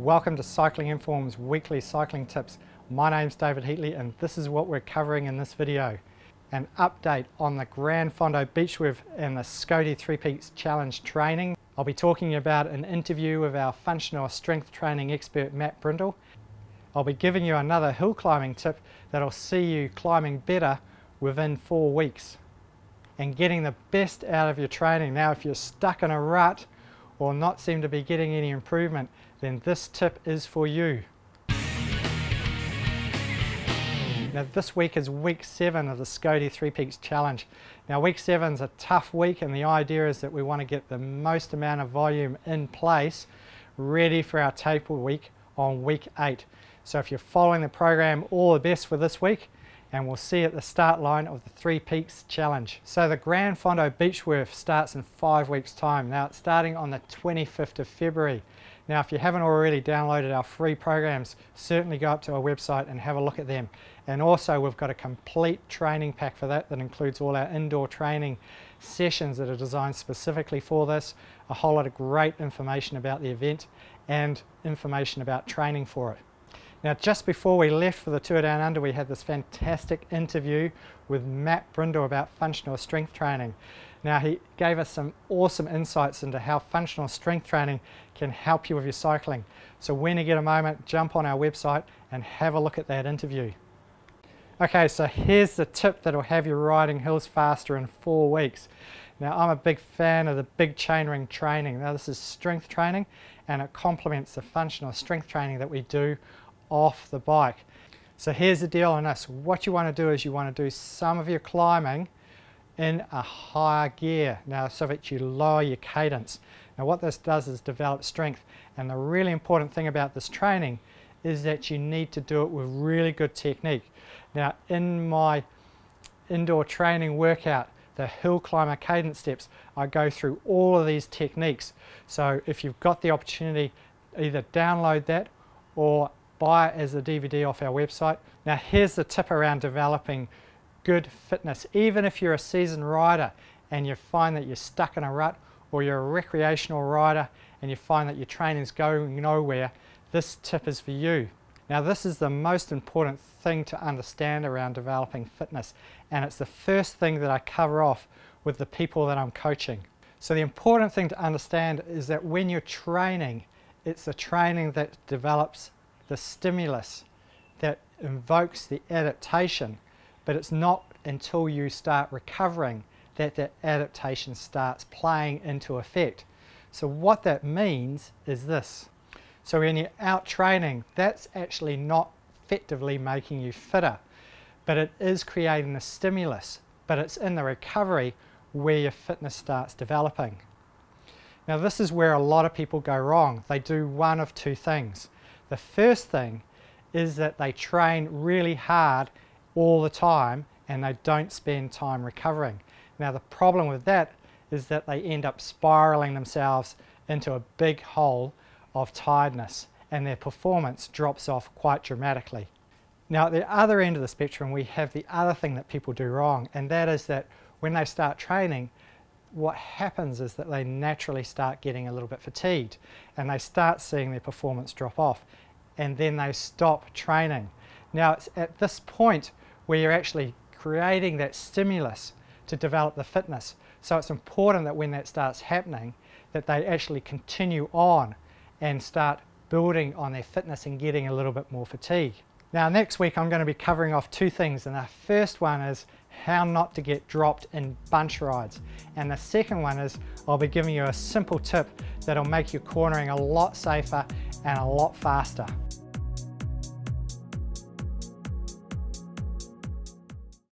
Welcome to Cycling Inform's weekly cycling tips. My name's David Heatley and this is what we're covering in this video. An update on the Gran Fondo Beechworth and the SCODY 3 Peaks Challenge training. I'll be talking about an interview with our functional strength training expert Matt Brindle. I'll be giving you another hill climbing tip that'll see you climbing better within 4 weeks and getting the best out of your training. Now if you're stuck in a rut or not seem to be getting any improvement, then this tip is for you. Now this week is week 7 of the SCODY 3 Peaks Challenge. Now week 7 is a tough week and the idea is that we want to get the most amount of volume in place ready for our taper week on week 8. So if you're following the program, all the best for this week, and we'll see you at the start line of the 3 Peaks Challenge. So the Gran Fondo Beechworth starts in 5 weeks time. Now it's starting on the 25th of February. Now if you haven't already downloaded our free programs, certainly go up to our website and have a look at them. And also we've got a complete training pack for that includes all our indoor training sessions that are designed specifically for this, a whole lot of great information about the event and information about training for it. Now just before we left for the Tour Down Under, we had this fantastic interview with Matt Brindle about functional strength training. Now he gave us some awesome insights into how functional strength training can help you with your cycling. So when you get a moment, jump on our website and have a look at that interview. Okay, so here's the tip that'll have you riding hills faster in 4 weeks. Now I'm a big fan of the big chainring training. Now this is strength training and it complements the functional strength training that we do off the bike. So here's the deal on this. What you want to do is you want to do some of your climbing in a higher gear now so that you lower your cadence. Now what this does is develop strength, and the really important thing about this training is that you need to do it with really good technique. Now in my indoor training workout, the hill climber cadence steps, I go through all of these techniques. So if you've got the opportunity, either download that or buy it as a DVD off our website. Now here's the tip around developing good fitness. Even if you're a seasoned rider and you find that you're stuck in a rut, or you're a recreational rider and you find that your training's going nowhere, this tip is for you. Now this is the most important thing to understand around developing fitness, and it's the first thing that I cover off with the people that I'm coaching. So the important thing to understand is that when you're training, it's the training that develops the stimulus that invokes the adaptation, but it's not until you start recovering that the adaptation starts playing into effect. So what that means is this. So when you're out training, that's actually not effectively making you fitter, but it is creating a stimulus, but it's in the recovery where your fitness starts developing. Now this is where a lot of people go wrong. They do one of two things. The first thing is that they train really hard all the time and they don't spend time recovering. Now the problem with that is that they end up spiraling themselves into a big hole of tiredness and their performance drops off quite dramatically. Now at the other end of the spectrum we have the other thing that people do wrong, and that is that when they start training, what happens is that they naturally start getting a little bit fatigued and they start seeing their performance drop off, and then they stop training. Now it's at this point where you're actually creating that stimulus to develop the fitness. So it's important that when that starts happening, that they actually continue on and start building on their fitness and getting a little bit more fatigue. Now next week I'm going to be covering off 2 things, and the first one is how not to get dropped in bunch rides, and the second one is I'll be giving you a simple tip that'll make your cornering a lot safer and a lot faster.